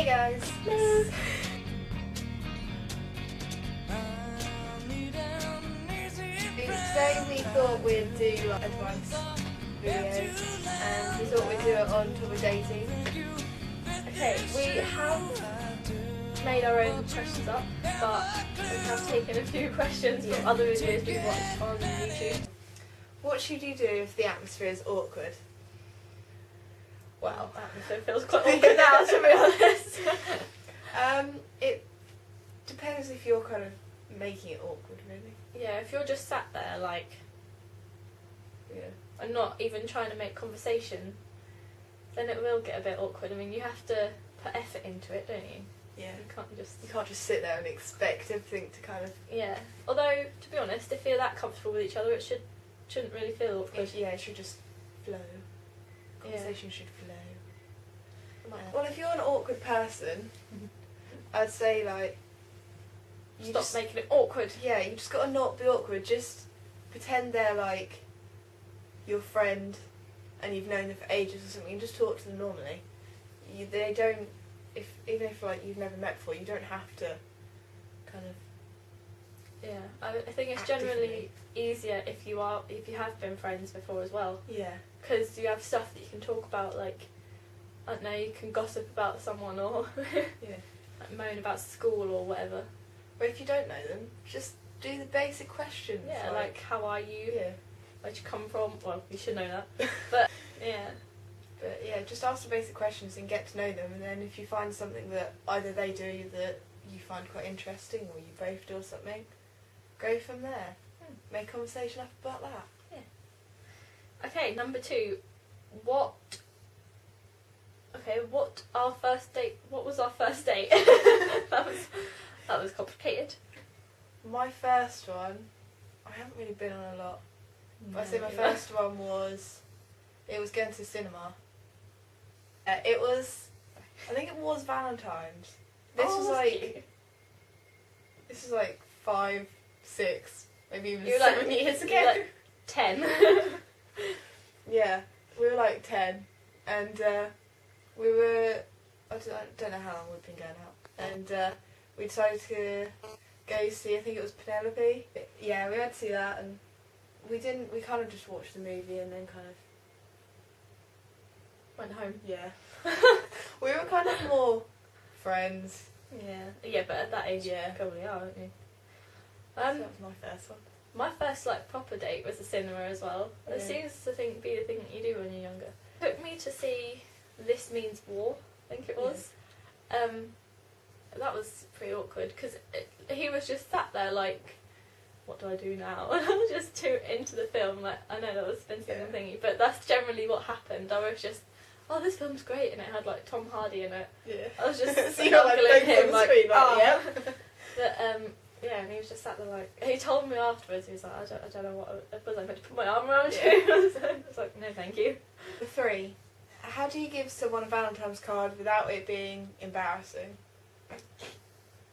guys. Hello. Today we thought we'd do like advice videos, and we thought we'd do it on top of dating. Okay, we have made our own questions up, but we have taken a few questions from other videos we watched on YouTube. What should you do if the atmosphere is awkward? Well, the atmosphere feels quite awkward now, to be honest. It depends if you're kind of making it awkward, really. Yeah, if you're just sat there, like, and not even trying to make conversation, then it will get a bit awkward. I mean, you have to put effort into it, don't you? Yeah. You can't just sit there and expect everything to kind of... Yeah. Although, to be honest, if you're that comfortable with each other, it shouldn't really feel awkward. It should just flow. Conversation should flow. Well, if you're an awkward person, I'd say, like... Stop making it awkward. Yeah, you just gotta not be awkward. Just pretend they're, like, your friend and you've known them for ages or something, and just talk to them normally. They don't... Even if like you've never met before, you don't have to kind of... Yeah, I think it's generally easier if you have been friends before as well. Yeah. Because you have stuff that you can talk about, like, I don't know, you can gossip about someone or like moan about school or whatever. But if you don't know them, just do the basic questions. Yeah, like how are you? Yeah. Where'd you come from? Well, you should know that. But yeah. But yeah, just ask the basic questions and get to know them, and then if you find something that either they do that you find quite interesting or you both do or something, go from there. Make conversation up about that. Yeah. Okay, number 2. What was our first date? that was complicated. My first one, I haven't really been on a lot. But I'd say my first one was going to the cinema. I think it was Valentine's. This was like 5, 6, maybe even 7 years ago. Like 10. Yeah, we were like 10, and we were, I don't know how long we'd been going out, and we decided to go see, I think it was Penelope. Yeah, we went to see that, and we kind of just watched the movie and then kind of went home. Yeah. We were kind of more friends. Yeah, but at that age you probably are, aren't you? That was my first one. My first like proper date was the cinema as well. It seems to be the thing that you do when you're younger. It took me to see This Means War, I think it was. That was pretty awkward because he was just sat there like, what do I do now? And I was just too into the film. Like, I know that was Spencer and thingy, but that's generally what happened. I was just, oh, this film's great, and it had like Tom Hardy in it. Yeah. I was just snuggling him like, oh. Yeah. But and he was just sat there like, he told me afterwards, he was like, I don't know what, was I meant to put my arm around you? I was like, no thank you. 3. How do you give someone a Valentine's card without it being embarrassing?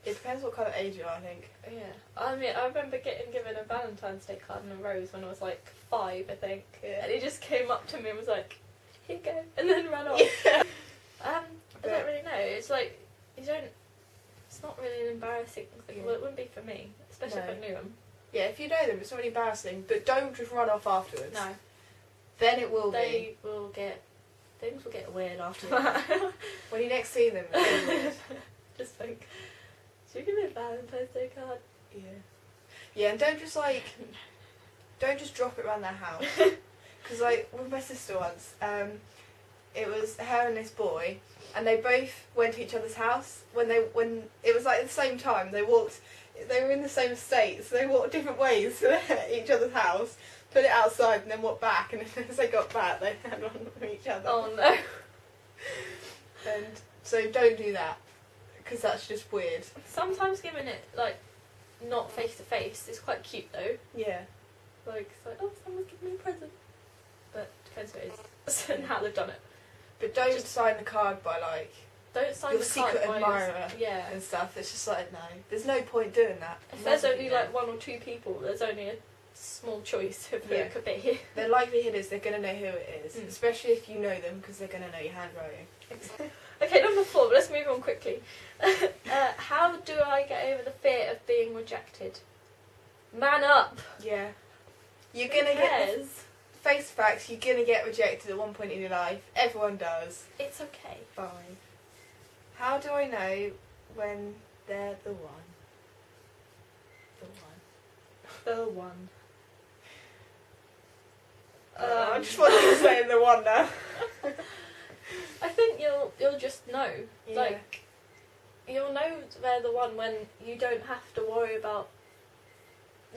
It depends what kind of age you are, I think. Yeah. I mean, I remember getting given a Valentine's Day card and a rose when I was like 5, I think. Yeah. And he just came up to me and was like, here you go, and then ran off. Yeah. I don't really know. It's like, it's not really an embarrassing thing. Well, it wouldn't be for me, especially if I knew them. Yeah, if you know them, it's not really embarrassing, but don't just run off afterwards. No. Then it will be. Things will get weird after that. When you next see them, it'll be weird. Just think, should you give me a Valentine's Day card? Yeah. Yeah, and don't just drop it around their house. Because like with my sister once, it was her and this boy, and they both went to each other's house when it was like at the same time. They were in the same estate, so they walked different ways to each other's house, put it outside, and then walked back. And as they got back, they had one with each other. Oh no! And so don't do that, because that's just weird. Sometimes giving it like not face to face is quite cute though. Yeah. Like it's like, oh, someone's giving me a present. But depends who it is and how they've done it. But don't sign the card by like don't sign your the secret card admirer by and stuff. It's just like, no, there's no point doing that. If there's only like 1 or 2 people, there's only a small choice of who it could be. The likelihood is they're going to know who it is, especially if you know them, because they're going to know your handwriting. Okay, number 4, but let's move on quickly. How do I get over the fear of being rejected? Man up! Yeah. You're Who gonna get cares? face facts. You're gonna get rejected at one point in your life. Everyone does. It's okay. Fine. How do I know when they're the one? The one. The one. I just want you to say the one now. I think you'll just know. Yeah. Like, you'll know they're the one when you don't have to worry about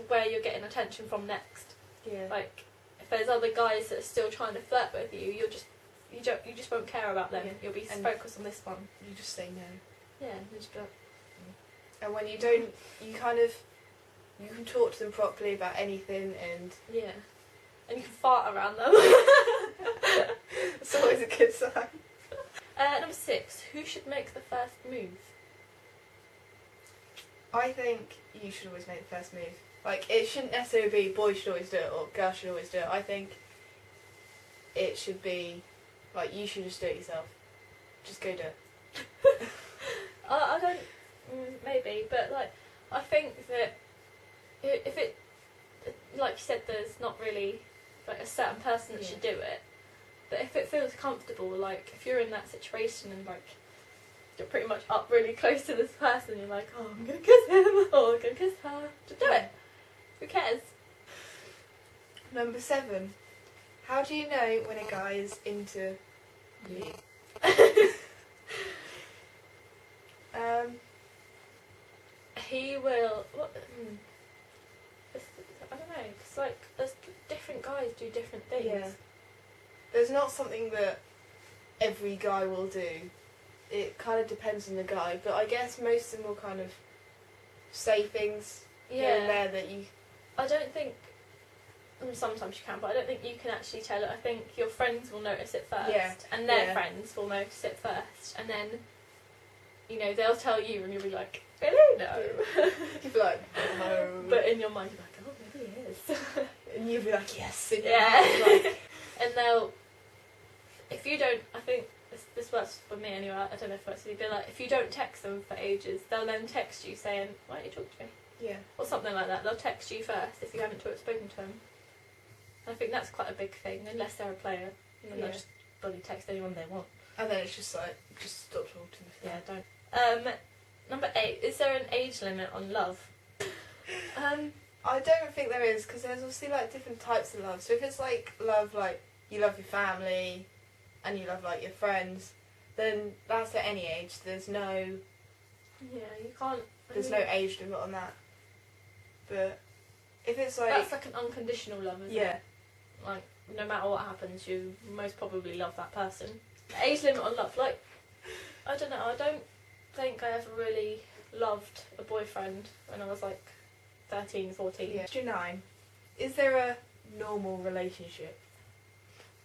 where you're getting attention from next. Yeah. Like, if there's other guys that are still trying to flirt with you, you just won't care about them. Yeah. You'll be And focused on this one. You just say no. Yeah, you just be like, And when you don't, you can talk to them properly about anything, and yeah. And you can fart around them. it's always a good sign. Number 6. Who should make the first move? I think you should always make the first move. Like, it shouldn't necessarily be boys should always do it or girls should always do it. I think it should be, like, you should just do it yourself. Just go do it. I don't... maybe, but, like, I think that if it... Like you said, there's not really, like, a certain person that should do it. But if it feels comfortable, like, if you're in that situation and, like, you're pretty much up really close to this person, you're like, oh, I'm going to kiss him, or I'm going to kiss her, just do it. Who cares? Number 7. How do you know when a guy is into you? He will... What? I don't know, because, like, there's different guys do different things. Yeah. There's not something that every guy will do. It kind of depends on the guy, but I guess most of them will kind of say things here and there that you... I don't think... sometimes you can, but I don't think you can actually tell it. I think your friends will notice it first, and their friends will notice it first, and then, you know, they'll tell you, and you'll be like, really? No. You'll be like, no. But in your mind, you're like, oh, maybe he is. And you'll be like, yes. Yeah. Like, and they'll... If you don't... I think this works for me anyway. I don't know if it works for you, but, like, if you don't text them for ages, they'll then text you saying, why don't you talk to me? Yeah. Or something like that. They'll text you first if you haven't spoken to them. I think that's quite a big thing, unless they're a player. And then they'll just bloody text anyone they want. And then it's just like, just stop talking to them. Yeah, don't. Number 8. Is there an age limit on love? I don't think there is, because there's obviously, like, different types of love. So if it's, like, love, like, you love your family and you love, like, your friends, then that's at any age. There's no... Yeah, you can't... There's no age limit on that. But if it's, like... That's like an unconditional love, isn't it? Yeah. Like, no matter what happens, you most probably love that person. Age limit on love, like, I don't know, I don't think I ever really loved a boyfriend when I was, like, 13, 14. Yeah. Question 9. Is there a normal relationship?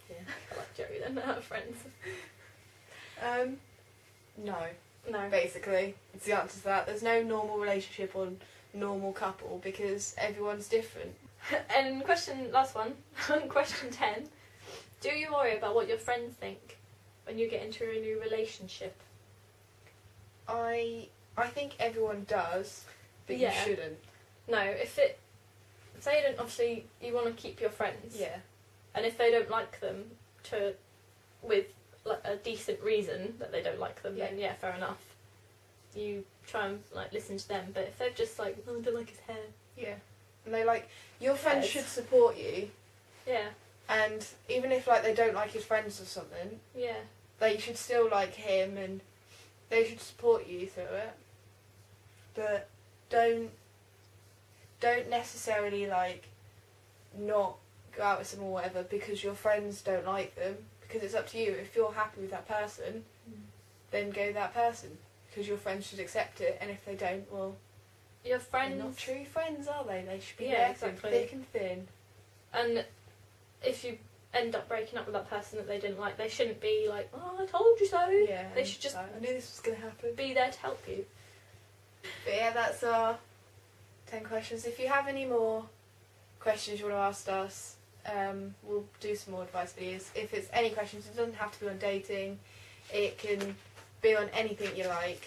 Yeah, I like Joey then, I have friends. No. No. Basically, it's the answer to that. There's no normal relationship or normal couple because everyone's different. And last one, question 10. Do you worry about what your friends think when you get into a new relationship? I think everyone does, but Yeah. you shouldn't. No, say you don't, obviously you want to keep your friends. Yeah. And if they don't like them with like a decent reason that they don't like them, then yeah, fair enough. You try and like listen to them, but if they're just like, oh, I don't like his hair. Yeah. And they like, your friends Yes. should support you, Yeah. and even if like they don't like his friends or something, Yeah. they should still like him and they should support you through it. But don't necessarily like not go out with them or whatever because your friends don't like them, because it's up to you. If you're happy with that person, then go with that person, because your friends should accept it, and if they don't, well, Your friends. they're not true friends, are they? They should be Yeah, there exactly. through thick and thin. And if you end up breaking up with that person that they didn't like, they shouldn't be like, oh, I told you so. Yeah. They should just I knew this was going to happen. be there to help you. But yeah, that's our 10 questions. If you have any more questions you want to ask us, we'll do some more advice videos. If it's any questions, it doesn't have to be on dating. It can be on anything you like.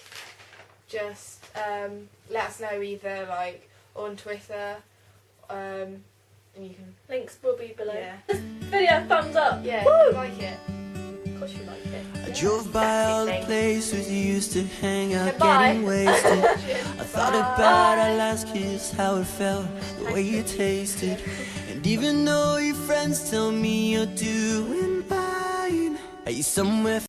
Just let us know either like on Twitter, and you can. Links will be below. Yeah. This video, thumbs up. Yeah, Woo! if you like it. Of course you like it. I drove by all the places you used to hang out, Goodbye. getting wasted. I thought about our last kiss, how it felt, the way you tasted. And even though your friends tell me you're doing fine, are you somewhere